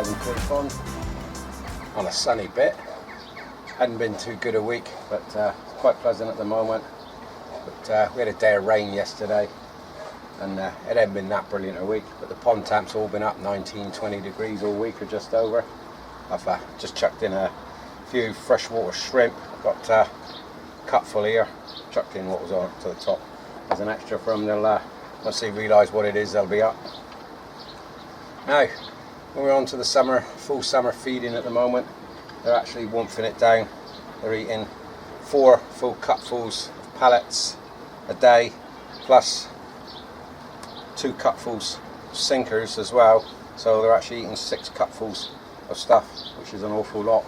11 quid pond on a sunny bit. Hadn't been too good a week, but it's quite pleasant at the moment. But we had a day of rain yesterday, and it hadn't been that brilliant a week, but the pond tamp's all been up 19-20 degrees all week or just over. I've just chucked in a few freshwater shrimp. I've got a cupful here, chucked in what was on to the top as an extra from them. Once they realise what it is, they'll be up. Now, when we're on to the summer, full summer feeding at the moment, they're actually wolfing it down. They're eating 4 full cupfuls of pellets a day, plus 2 cupfuls of sinkers as well. So they're actually eating 6 cupfuls of stuff, which is an awful lot.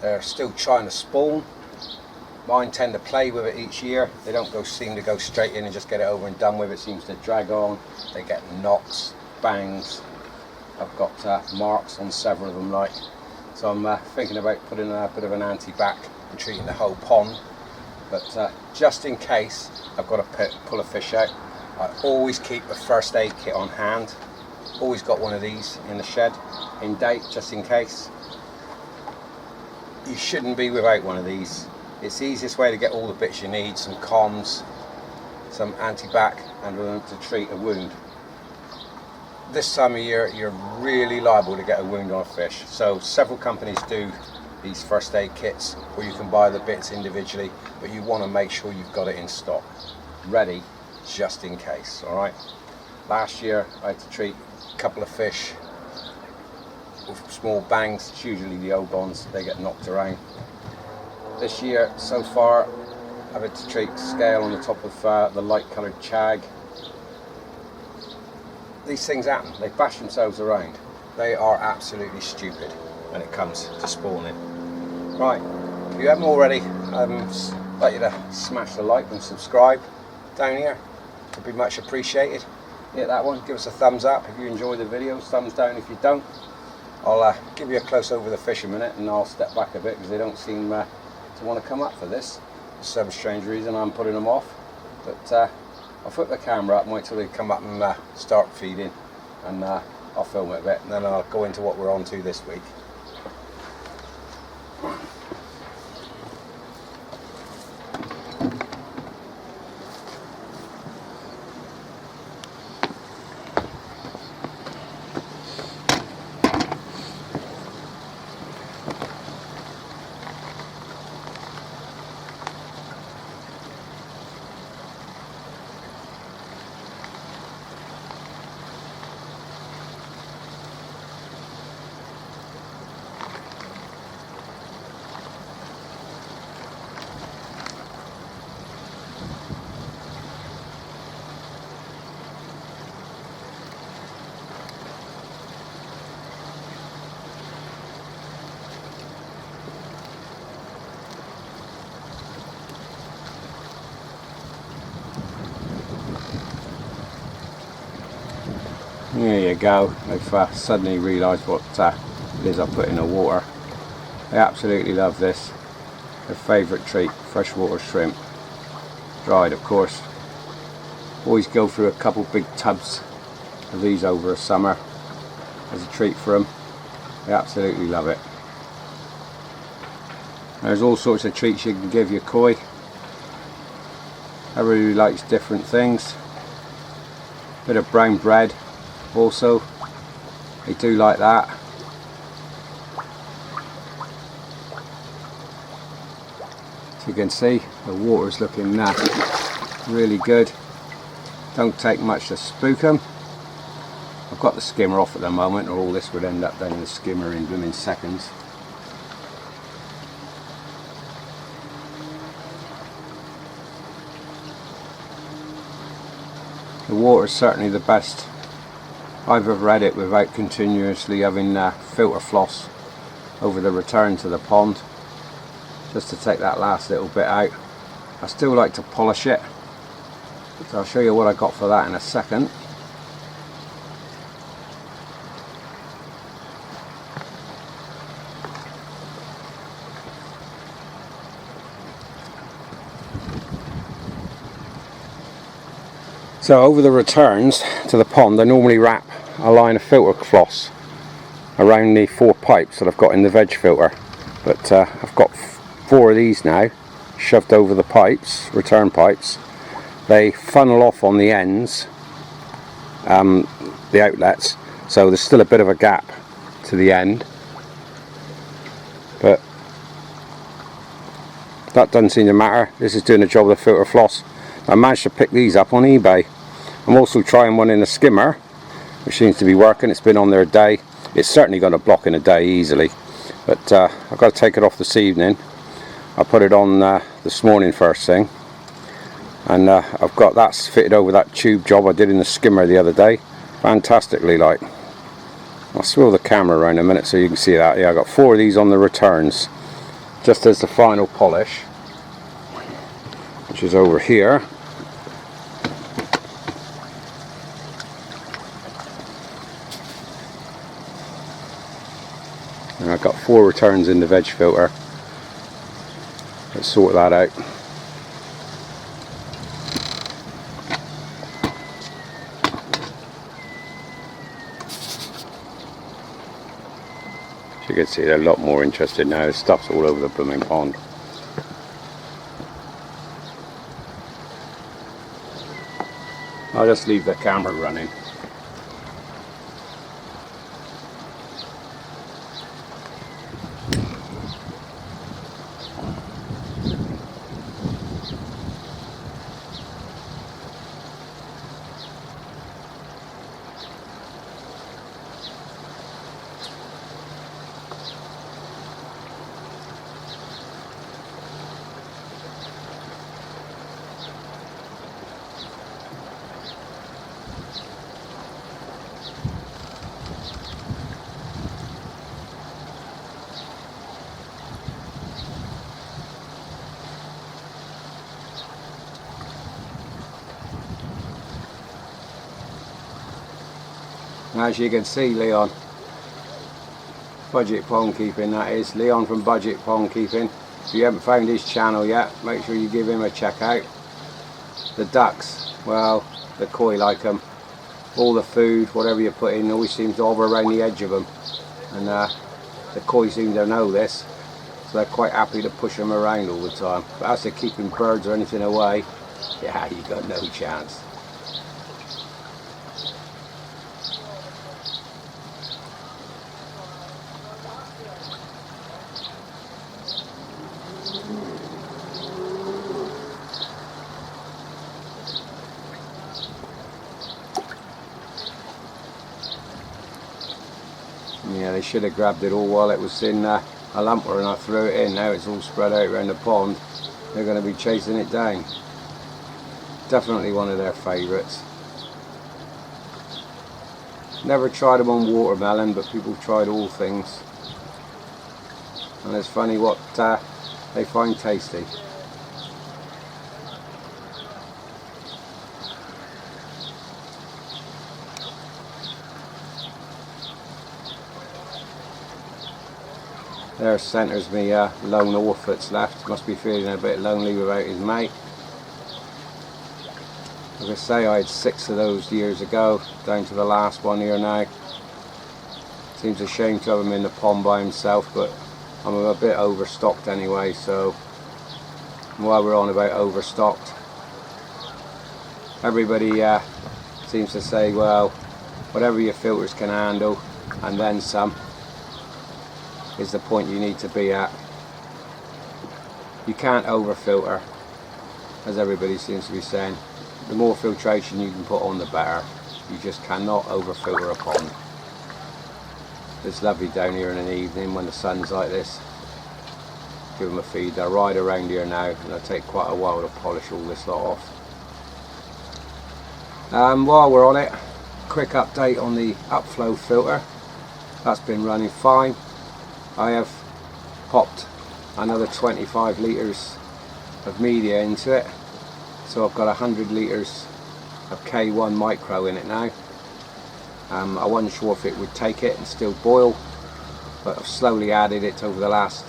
They're still trying to spawn. Mine tend to play with it each year. They don't seem to go straight in and just get it over and done with. It seems to drag on. They get knocks, bangs. I've got marks on several of them, so I'm thinking about putting a bit of an anti-bac and treating the whole pond. But just in case I've got to pull a fish out, I always keep a first aid kit on hand. Always got one of these in the shed, in date, just in case. You shouldn't be without one of these. It's the easiest way to get all the bits you need: some comms, some anti-bac, and to treat a wound. This time of year, you're really liable to get a wound on a fish. So several companies do these first aid kits, or you can buy the bits individually, but you want to make sure you've got it in stock, ready, just in case. All right. Last year, I had to treat a couple of fish with small bangs. It's usually the ogons; they get knocked around. This year, so far, I've had to treat scale on the top of the light-coloured chag. These things happen. They bash themselves around. They are absolutely stupid when it comes to spawning. Right, if you haven't already, I'd like you to smash the like and subscribe down here. It'd be much appreciated. Hit that one, give us a thumbs up if you enjoy the videos, thumbs down if you don't. I'll give you a close over the fish a minute, and I'll step back a bit because they don't seem to want to come up for this. For some strange reason, I'm putting them off. But I'll flip the camera up and wait till they come up and start feeding, and I'll film it a bit, and then I'll go into what we're on to this week. There you go. They've suddenly realised what it is I put in the water. They absolutely love this. Their favourite treat, freshwater shrimp. Dried, of course. Always go through a couple big tubs of these over the summer as a treat for them. They absolutely love it. There's all sorts of treats you can give your koi. Everybody likes different things. Bit of brown bread. Also, they do like that. As you can see, the water's looking really good. Don't take much to spook them. I've got the skimmer off at the moment, or all this would end up down in the skimmer in blooming seconds. The water is certainly the best I've ever had it without continuously having filter floss over the return to the pond, just to take that last little bit out. I still like to polish it, so I'll show you what I got for that in a second. So over the returns to the pond, I normally wrap a line of filter floss around the 4 pipes that I've got in the veg filter. But I've got 4 of these now shoved over the pipes, return pipes. They funnel off on the ends, the outlets, so there's still a bit of a gap to the end, but that doesn't seem to matter. This is doing the job of the filter floss. I managed to pick these up on eBay. I'm also trying one in a skimmer, which seems to be working. It's been on there a day. It's certainly going to block in a day easily, but I've got to take it off this evening. I put it on this morning first thing, and I've got that fitted over that tube job I did in the skimmer the other day, fantastically. Like, I'll swivel the camera around a minute so you can see that. Yeah, I got 4 of these on the returns, just as the final polish, which is over here. And I've got 4 returns in the veg filter. Let's sort that out. As you can see, they're a lot more interested now. The stuff's all over the blooming pond. I'll just leave the camera running. As you can see, Leon, Budget Pond Keeping, that is, Leon from Budget Pond Keeping. If you haven't found his channel yet, make sure you give him a check out. The ducks, well, the koi like them. All the food, whatever you put in, always seems to hover around the edge of them. And the koi seem to know this, so they're quite happy to push them around all the time. But as to keeping birds or anything away, yeah, you got no chance. Yeah, they should have grabbed it all while it was in a lumper and I threw it in. Now it's all spread out around the pond. They're going to be chasing it down. Definitely one of their favourites. Never tried them on watermelon, but people have tried all things. And it's funny what they find tasty. There centres me lone wolf that's left. Must be feeling a bit lonely without his mate. As I say, I had 6 of those years ago, down to the last one here now. Seems a shame to have him in the pond by himself, but I'm a bit overstocked anyway, so while we're on about overstocked, everybody seems to say, well, whatever your filters can handle and then some is the point you need to be at. You can't over filter, as everybody seems to be saying. The more filtration you can put on, the better. You just cannot over filter a pond. It's lovely down here in an evening when the sun's like this. Give them a feed. They'll ride around here now, and it'll take quite a while to polish all this lot off. While we're on it, quick update on the upflow filter. That's been running fine. I have popped another 25 litres of media into it, so I've got 100 litres of K1 micro in it now. I wasn't sure if it would take it and still boil, but I've slowly added it over the last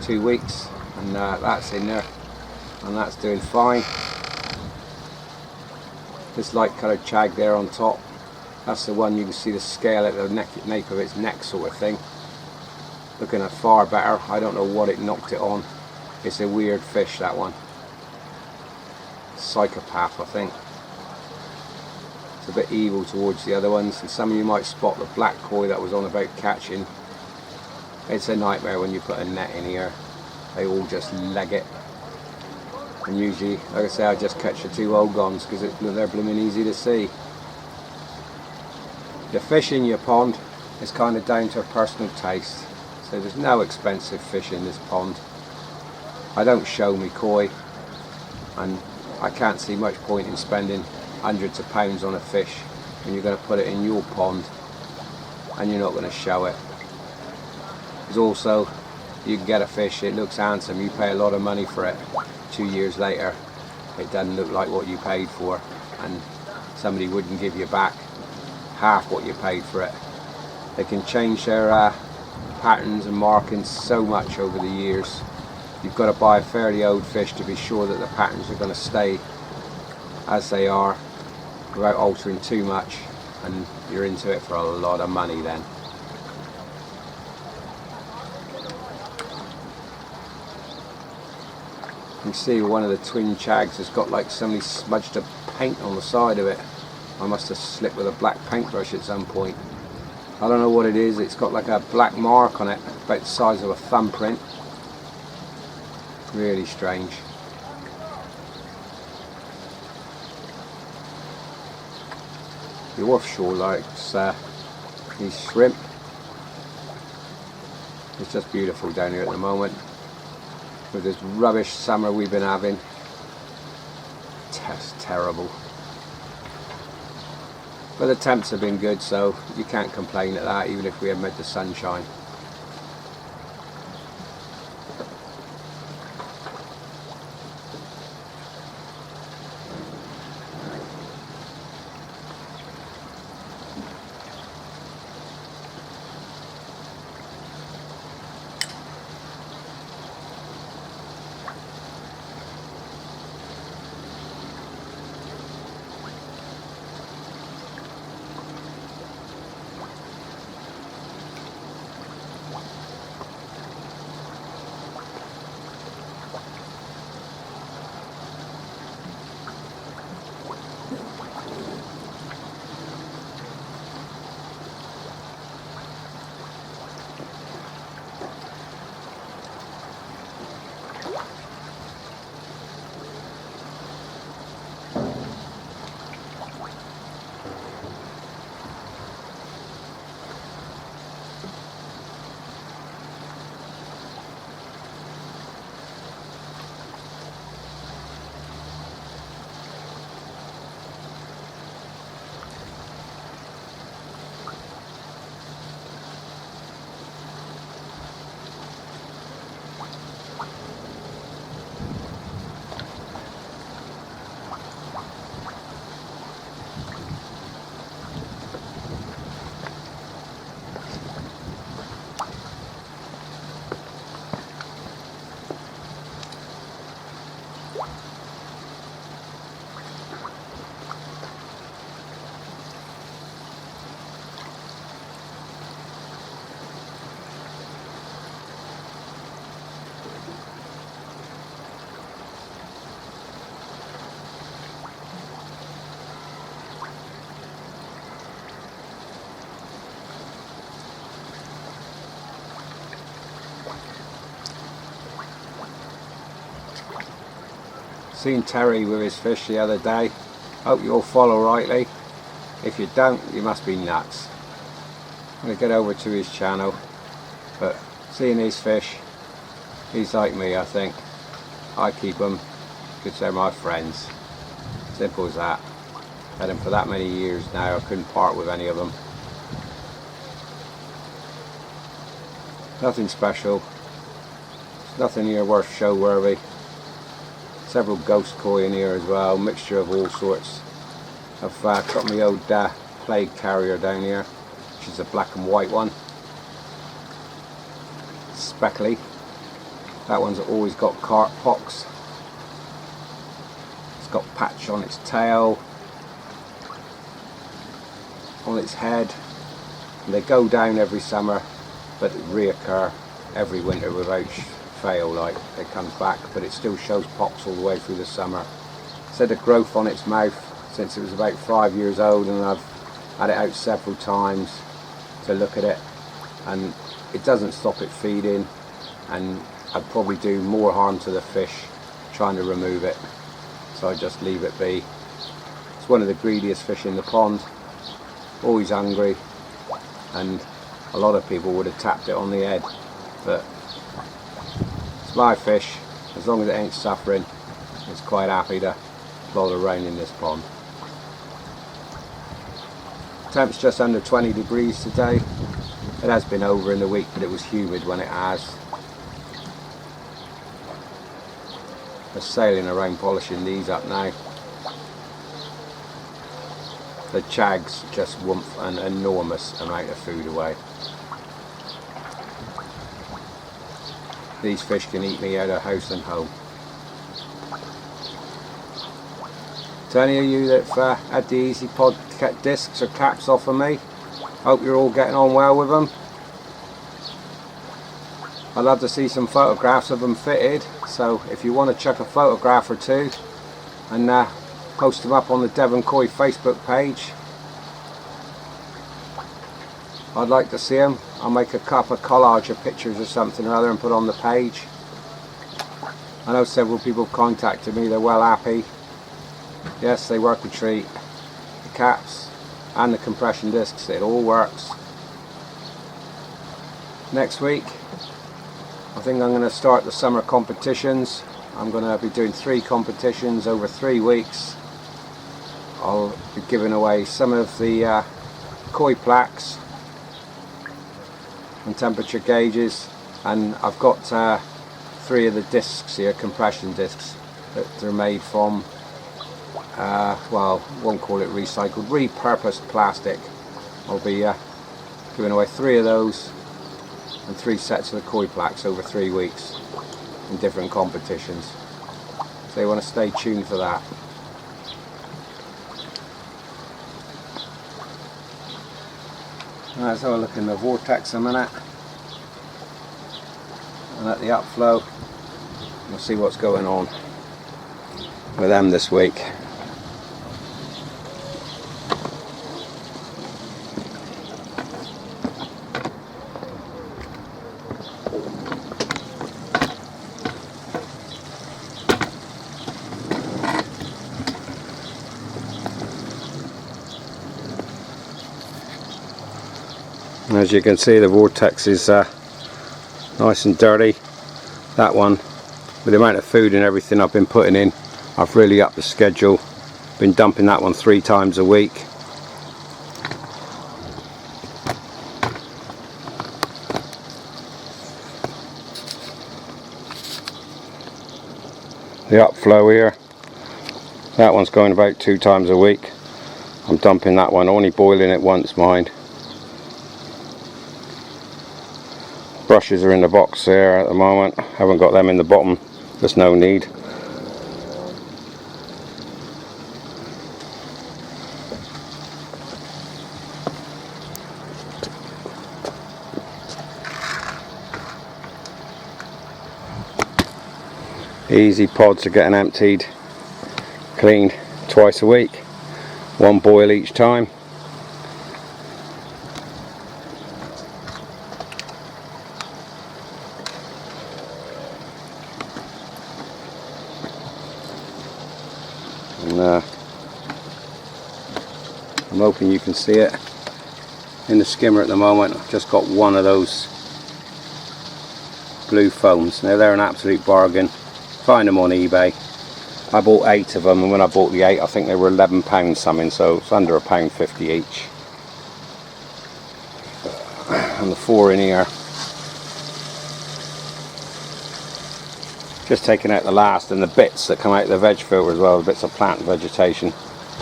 2 weeks, and that's in there and that's doing fine. This light coloured chag there on top That's the one you can see the scale at the nape of its neck sort of thing. Looking at far better. I don't know what it knocked it on. It's a weird fish, that one. Psychopath, I think. It's a bit evil towards the other ones, and some of you might spot the black koi that was on about catching. It's a nightmare when you put a net in here. They all just leg it. And usually, like I say, I just catch the 2 ogons because they're blooming easy to see. The fish in your pond is kind of down to a personal taste. So there's no expensive fish in this pond. I don't show me koi, and I can't see much point in spending hundreds of pounds on a fish when you're going to put it in your pond and you're not going to show it. Because also, you can get a fish, it looks handsome, you pay a lot of money for it. 2 years later, it doesn't look like what you paid for, and somebody wouldn't give you back half what you paid for it. They can change their patterns and markings so much over the years. You've got to buy a fairly old fish to be sure that the patterns are going to stay as they are without altering too much, and you're into it for a lot of money then. You can see one of the twin chags has got like somebody smudged a paint on the side of it. I must have slipped with a black paintbrush at some point. I don't know what it is, it's got like a black mark on it about the size of a thumbprint. Really strange. The offshore likes these shrimp. It's just beautiful down here at the moment. With this rubbish summer we've been having. It's terrible. But the temps have been good, so you can't complain at that, even if we haven't had the sunshine. Seen Terry with his fish the other day. Hope you all follow rightly. If you don't, you must be nuts. I'm going to get over to his channel, but seeing his fish, he's like me, I think. I keep them because they're my friends. Simple as that. Had them for that many years now, I couldn't part with any of them. Nothing special. There's nothing here worth show worthy. Several ghost koi in here as well, mixture of all sorts. I've got my old plague carrier down here, which is a black and white one. Speckly. That one's always got carp pox. It's got patch on its tail. on its head, and they go down every summer but reoccur every winter without fail. Like, it comes back, but it still shows pops all the way through the summer. It's had a growth on its mouth since it was about 5 years old, and I've had it out several times to look at it, and it doesn't stop it feeding, and I'd probably do more harm to the fish trying to remove it, so I just leave it be. It's one of the greediest fish in the pond, always hungry, and a lot of people would have tapped it on the head, but it's my fish. As long as it ain't suffering, it's quite happy to plod around in this pond. Temp's just under 20 degrees today. It has been over in the week, but it was humid when it has. We're sailing around polishing these up now. The chags just want an enormous amount of food away. These fish can eat me out of house and home. To any of you that had the Eazypod discs or caps off of me, hope you're all getting on well with them. I'd love to see some photographs of them fitted, so if you want to chuck a photograph or two and post them up on the Devon Koi Facebook page, I'd like to see them. I'll make a couple of collage of pictures or something or other and put on the page. I know several people have contacted me, they're well happy. Yes, they work a treat. The caps and the compression discs, it all works. Next week, I think I'm going to start the summer competitions. I'm going to be doing 3 competitions over 3 weeks. I'll be giving away some of the koi plaques and temperature gauges, and I've got 3 of the discs here, compression discs, that they're made from well, won't call it recycled, repurposed plastic. I'll be giving away 3 of those and 3 sets of the koi plaques over 3 weeks in different competitions, so you want to stay tuned for that. Let's have a look in the vortex a minute, and at the upflow we'll see what's going on with them this week. As you can see, the vortex is nice and dirty. That one, with the amount of food and everything I've been putting in, I've really upped the schedule. Been dumping that one 3 times a week. The upflow here, that one's going about 2 times a week. I'm dumping that one, only boiling it once, mind. Brushes are in the box there at the moment. Haven't got them in the bottom, there's no need. Eazypods are getting emptied, cleaned twice a week, 1 boil each time. And I'm hoping you can see it in the skimmer at the moment. I've just got 1 of those blue foams. Now they're an absolute bargain. Find them on eBay. I bought 8 of them, and when I bought the 8 I think they were £11 something, so it's under £1.50 each. And the 4 in here, just taking out the last and the bits that come out of the veg filter as well, the bits of plant vegetation,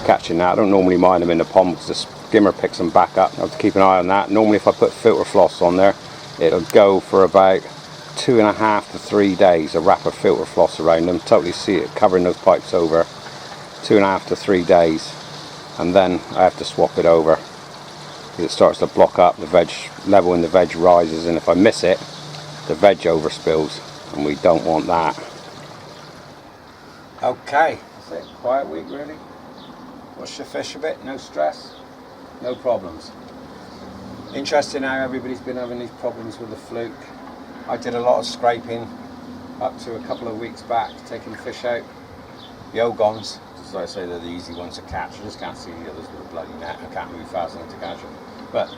catching that. I don't normally mind them in the pond because the skimmer picks them back up. I have to keep an eye on that. Normally if I put filter floss on there, it'll go for about 2.5 to 3 days, a wrap of filter floss around them, totally see it covering those pipes over 2.5 to 3 days, and then I have to swap it over. because it starts to block up, the veg level in the veg rises, and if I miss it, the veg overspills, and we don't want that. Okay, that's it. Quiet week really. Watch the fish a bit, no stress, no problems. Interesting how everybody's been having these problems with the fluke. I did a lot of scraping up to a couple of weeks back, taking fish out. The ogons, as I say, they're the easy ones to catch. I just can't see the others with a bloody net. I can't move fast enough to catch them. But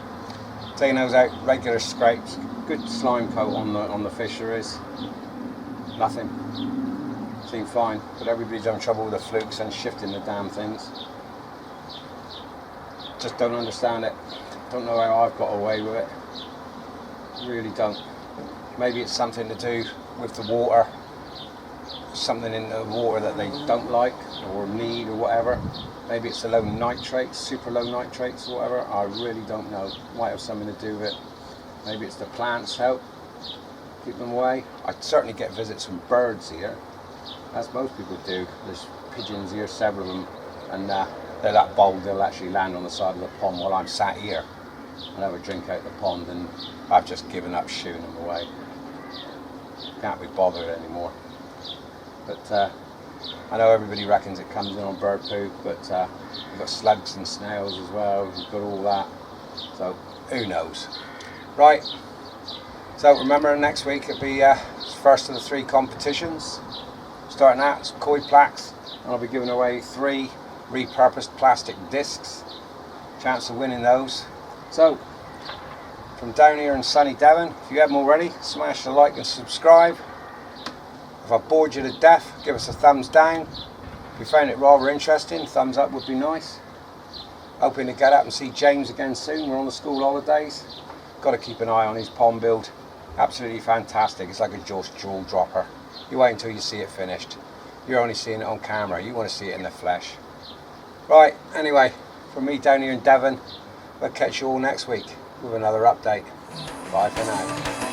taking those out, regular scrapes, good slime coat on the fish there is. Nothing. Seemed fine, but everybody's having trouble with the flukes and shifting the damn things. Just don't understand it. Don't know how I've got away with it. Really don't. Maybe it's something to do with the water. Something in the water that they don't like or need or whatever. Maybe it's the low nitrates, super low nitrates or whatever. I really don't know. Might have something to do with it. Maybe it's the plants help keep them away. I certainly get visits from birds here, as most people do. There's pigeons here, several of them, and they're that bold they'll actually land on the side of the pond while I'm sat here and have a drink out the pond, and I've just given up shooing them away. Can't be bothered anymore. But I know everybody reckons it comes in on bird poo, but we've got slugs and snails as well, we've got all that, so who knows. Right, so remember next week it'll be first of the 3 competitions. Starting out, it's koi plaques, and I'll be giving away 3 repurposed plastic discs. Chance of winning those. So, from down here in sunny Devon, if you haven't already, smash the like and subscribe. If I bored you to death, give us a thumbs down. If you found it rather interesting, thumbs up would be nice. Hoping to get up and see James again soon. We're on the school holidays. Got to keep an eye on his pond build. Absolutely fantastic. It's like a jaw dropper. You wait until you see it finished. You're only seeing it on camera. You want to see it in the flesh. Right, anyway, from me down here in Devon, we'll catch you all next week with another update. Bye for now.